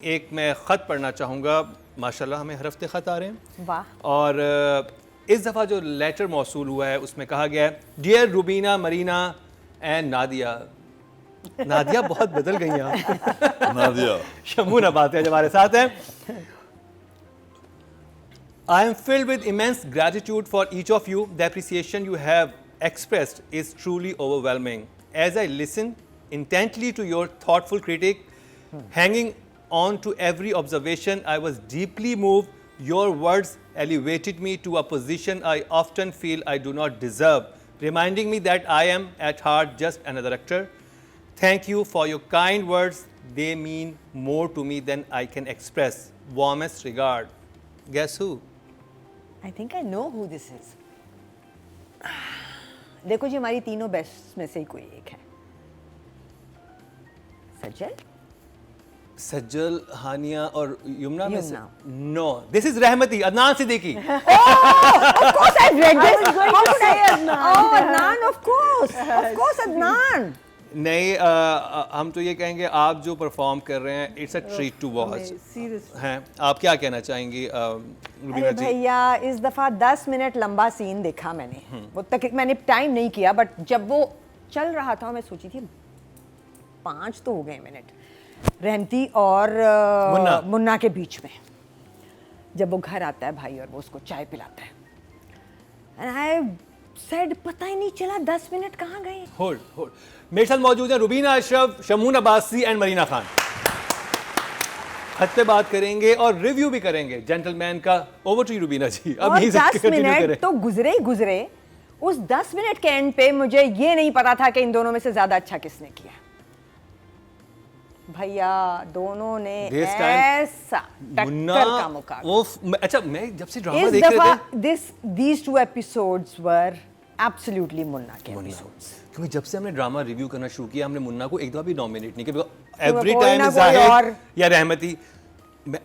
एक मैं ख़त पढ़ना चाहूँगा। माशाल्लाह हमें हर हफ्ते ख़त आ रहे हैं। वाह। और इस दफ़ा जो लेटर मौसूल हुआ है उसमें कहा गया है, डियर रुबीना, मरीना एंड नादिया। नादिया बहुत बदल गई हैं आप। नादिया शमून अब्बास है जो हमारे साथ हैं। I am filled with immense gratitude for each of you. The appreciation you have expressed is truly overwhelming. As I listen intently to your thoughtful critique, hanging on to every observation, I was deeply moved. Your words elevated me to a position I often feel I do not deserve, reminding me that I am at heart just another actor. Thank you for your kind words. They mean more to me than I can express. Warmest regard. Guess who? I think I know who this is. देखो जी, हमारी तीनों best में से ही कोई एक है। सज्जल, सज्जल, हानिया और युमना में से? Yumna. No, this is Rahmati, Adnan Siddiqui. of course I've read this. I was going to say Adnan. Oh, Adnan, of course, Adnan. नहीं, हम तो ये कहेंगे आप जो परफॉर्म कर रहे हैं, it's a treat to watch. हैं, आप क्या कहना चाहेंगी रुबीना अरे जी? भैया, इस दफा 10 मिनट लंबा सीन देखा मैंने। वो तक मैंने टाइम नहीं किया, बट जब वो चल रहा था मैं सोची थी 5 तो हो गए मिनट रहमती और मुन्ना के बीच में। जब वो घर आता है भाई और वो उसको चाय पिलाता है, एंड आई सेड पता ही नहीं चला 10 मिनट कहाँ गए। होल्ड। मेरे साथ मौजूद हैं रुबीना अशरफ, शमून अब्बासी एंड मरीना खान। खत पे बात करेंगे और रिव्यू भी करेंगे जेंटलमैन का। ओवर टू यू रुबीना जी। अब और यहीं से 10 continue मिनट करें। तो गुजरे ही गुजरे। उस 10 मिनट के एंड पे मुझे ये नहीं पता था कि इन दोनों में से ज्यादा अच्छा किसने किया। भैया दोनों ने This time, ऐसा टक्कर का मुकाबला। अच्छा, मैं जब से ड्रामा इस देख रहे दफा थे, these 2 episodes were absolutely Munna के episodes। क्योंकि जब से हमने ड्रामा रिव्यू करना शुरू किया, हमने मुन्ना को एक दफा भी नॉमिनेट नहीं किया। एवरी कोई टाइम ना कोई जाहिद और। या रहमती।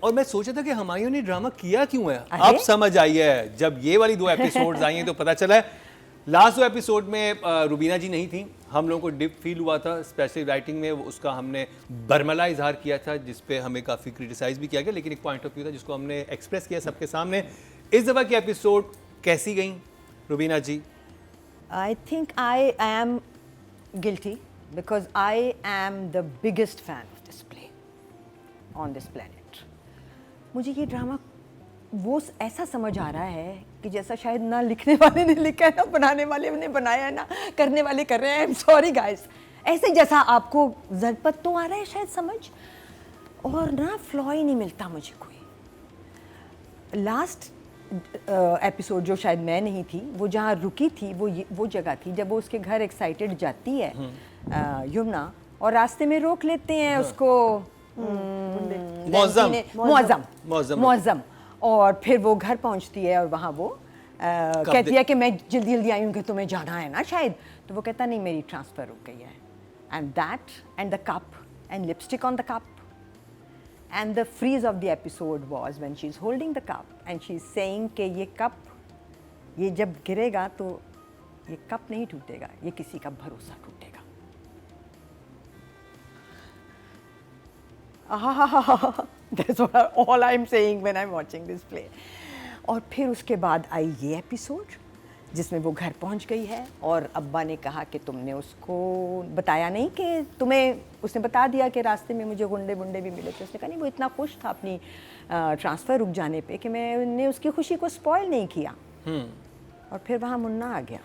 और मैं सोचा था कि हमारी ने ड्रामा किया क्यों है। अरे? अब समझ आई है, जब ये वाली 2 एपिसोड्स आई हैं तो पता चला है। लास्ट 2 एपिसोड में रुबीना जी नहीं थी। हम लोगों को डिप फील हुआ था, स्पेशली राइटिंग में उसका हमने बरमला इजहार किया था, जिस पे हमें काफ़ी क्रिटिसाइज भी किया गया, लेकिन एक पॉइंट ऑफ व्यू था जिसको हमने एक्सप्रेस किया सबके सामने। इस दफ़ा की एपिसोड कैसी गई रुबीना जी? I think I am guilty because I am the biggest fan of this play on this planet. मुझे ये ड्रामा वो ऐसा समझ आ रहा है कि जैसा शायद ना लिखने वाले ने लिखा है, ना बनाने वाले ने बनाया है, ना करने वाले कर रहे हैं। I am sorry guys. ऐसे जैसा आपको ज़रपत तो आ रहा है शायद समझ, और ना फ्लॉ ही नहीं मिलता मुझे कोई। लास्ट एपिसोड जो शायद मैं नहीं थी, वो जहाँ रुकी थी वो जगह थी जब वो उसके घर एक्साइटेड जाती है युमना, और रास्ते में रोक लेते हैं उसको मौज़म, और फिर वो घर पहुंचती है और वहाँ वो कहती है कि मैं जल्दी जल्दी आई हूँ कि तुम्हें जाना है ना शायद। तो वो कहता नहीं, मेरी ट्रांसफ़र रुक गई है। And that and the cup and lipstick on the cup and the freeze of the episode was when she's holding the cup and she's saying कि ये कप, ये जब गिरेगा तो ये कप नहीं टूटेगा, ये किसी का भरोसा टूटेगा। That's all I'm saying when I'm watching this play. और फिर उसके बाद आई ये एपिसोड जिसमें वो घर पहुंच गई है और अब्बा ने कहा कि तुमने उसको बताया नहीं कि तुम्हें, उसने बता दिया कि रास्ते में मुझे गुंडे बुंडे भी मिले थे। उसने कहा नहीं, वो इतना खुश था अपनी ट्रांसफ़र रुक जाने पे कि मैंने उसकी खुशी को स्पॉइल नहीं किया। और फिर वहाँ मुन्ना आ गया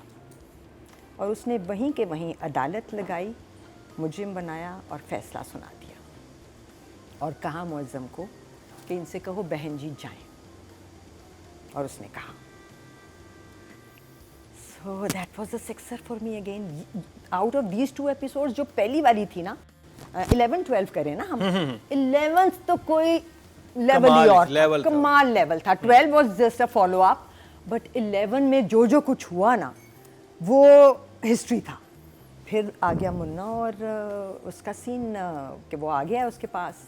और उसने वहीं के वहीं अदालत लगाई, मुजरिम बनाया और फैसला सुना दिया और कहा मुअज़्ज़म को कि इनसे कहो बहन जी जाएं, और उसने कहा। So that was a success for me again. Out of these 2 episodes, जो पहली वाली थी ना, 11-12 करें ना हम, 11th तो कोई लेवल ही और था, कमाल लेवल था। 12 was just a follow up, but 11 में जो कुछ हुआ ना वो हिस्ट्री था। फिर आ गया मुन्ना और उसका सीन कि वो आ गया है उसके पास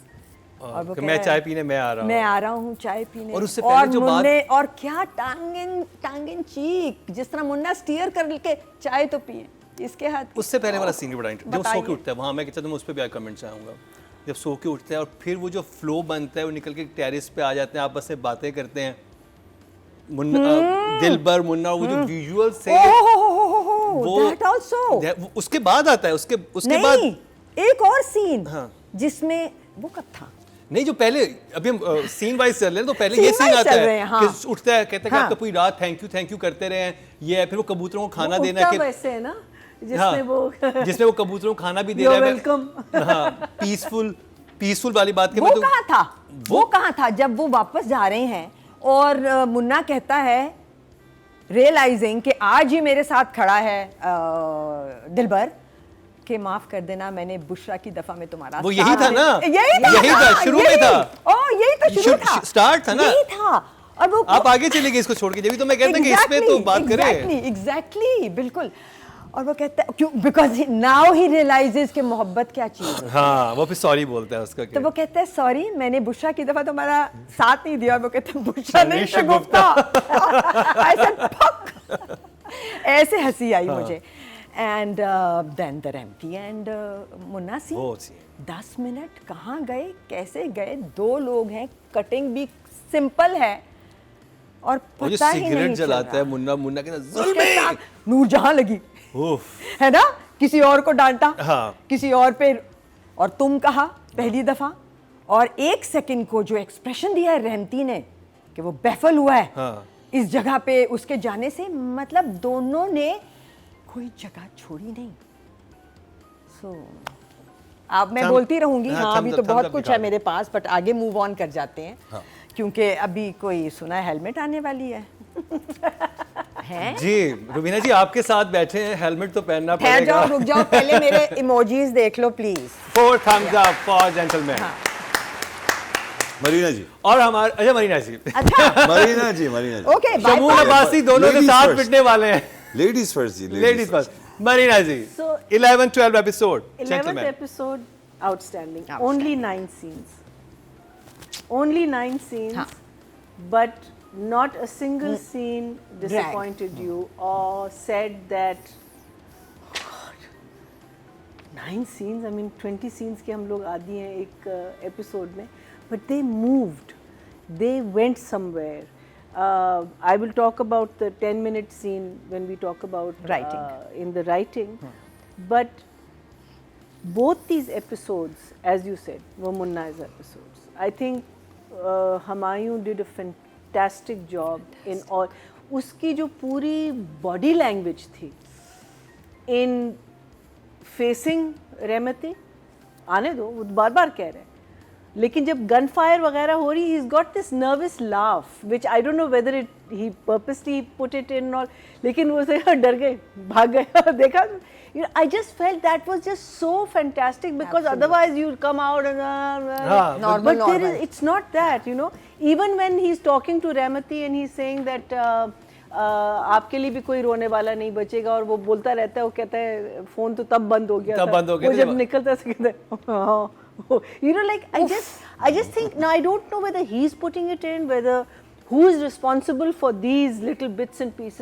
और वो मैं चाय पीने मैं आ रहा हूँ चाय पीने। और उससे पहले जो बात, और क्या टांगन चीक, जिस तरह मुन्ना स्टीयर कर के चाय तो पिए इसके हाथ। उससे पहले वाला सीन भी बड़ा इंटरेस्टिंग, जो सो के उठता है वहाँ, मैं कहता हूँ उस पर भी कमेंट चाहूँगा। जब सो के उठते हैं और फिर वो जो फ्लो बनता है, वो निकल के टेरेस पे आ जाते हैं, आपस में बातें करते हैं, दिलबर मुन्ना, वो जो विजुअल से that also. उसके बाद आता है, उसके नहीं, बाद एक और सीन हाँ। जिसमें वो कब था? नहीं, जो पहले अभी हम सीन वाइज चल रहे हैं, तो पहले ये Scene सीन wise आता चल है रहे हैं, हाँ। कि उठता है, कहता है कि हाँ। आप तो पूरी रात थैंक यू करते रहे हैं, ये है, फिर वो कबूतरों को खाना वो देना उठता कि वैसे है ना, जिसमें हाँ, वो जिसमें वो कबूतरों को खाना भी दे You're रहा है, welcome. हाँ, पीसफुल वाली बात के वो बाद तो- कहाँ था? वो कहाँ था जब वो वापस जा रहे हैं और मुन्ना कहता है, रियलाइजिंग कि आज ही मेरे साथ खड़ा है दिलबर, कि माफ कर देना, मैंने बुशरा की दफा में तुम्हारा वो यही साथ था दे- ना? यही था, यही था, हाँ, शुरू में यही। था। यही तो शुरू था, स्टार्ट था ना? यही था। और वो आप आगे चले गए इसको छोड़ के, जब भी तो मैं कहता कि इसमें तो बात करें। एग्जैक्टली, बिल्कुल। और वो कहता है, क्यों? बिकॉज नाउ ही रियलाइजेस कि मोहब्बत क्या चीज है। हाँ, वो फिर सॉरी बोलता है उसका, तो वो कहता है, सॉरी मैंने बुशरा की दफा तुम्हारा साथ नहीं दिया। और वो कहता है, बुशरा नहीं शगुफ्ता। I said, "Fuck." ऐसे हंसी आई मुझे। And then the Rahmati and Munna see वो scene। 10 मिनट कहाँ गए, कैसे गए? 2 लोग हैं, कटिंग भी सिंपल है और वो जो पता ही सिगरेट नहीं चल जलाता है रहा। मुन्ना के साथ उसके साथ नूरजहां लगी, उफ, है ना? किसी और को डांटा, हाँ। किसी और पे, और तुम कहा पहली दफा, और 1 सेकंड को जो एक्सप्रेशन दिया है रहमती ने कि वो बेफल हुआ है हाँ। इस जगह पे उसके जाने से, मतलब दोनों ने कोई जगह छोड़ी नहीं। सो अब मैं Thumb- बोलती रहूंगी, हाँ, हाँ, अभी thumbs तो up बहुत कुछ दिखा है दो। मेरे पास, बट आगे मूव ऑन कर जाते हैं, हाँ। क्योंकि अभी कोई सुना है हेलमेट आने वाली है। हैं? जी रुबीना जी आपके साथ बैठे हैं, हेलमेट तो पहनना ठहर पड़ेगा। जाओ, रुक जाओ, पहले मेरे इमोजीज देख लो please. 4 thumbs up for gentleman. Marina ji, और हमारे अच्छा मरीना जी, अच्छा, मरीना जी, मरीना जी। ओके, शमून अब्बासी दोनों के Ladies साथ first. पिटने वाले हैं। Ladies first ji, ladies first. Marina ji, So, 11-12 episode 11th gentleman. episode, outstanding. Only 9 scenes. Only 9 scenes, हाँ. but not a single scene disappointed you or said that, God, 9 scenes, I mean 20 scenes के हम लोग आदि हैं एक episode में, but they moved, they went somewhere. I will talk about the 10-minute scene when we talk about Writing. In the writing, but both these episodes, as you said, were Munna's episodes. I think Humayun did a fantastic job in all. उसकी जो पूरी body language थी in facing रहमती, आने दो, वो बार-बार कह रहे हैं, लेकिन जब गन फायर वगैरह हो रही, he's got this nervous laugh, which I don't know whether he purposely put it in or, लेकिन वो से डर गए, भाग गए, देखा? You know, I just felt that was just so fantastic, because otherwise you'll come out and हाँ, Normal, but there normal. is, it's not that, you know. Even when he's talking to Rahmati and he's saying that आपके लिए भी कोई रोने वाला नहीं बचेगा, और वो बोलता रहता है, वो कहता है फोन तो तब बंद हो गया तब था, बंद हो गया वो था, जब निकलता है तो कहता है हाँ, you know, like I just think, now I don't know whether he's putting it in, whether who is responsible for these little bits and pieces,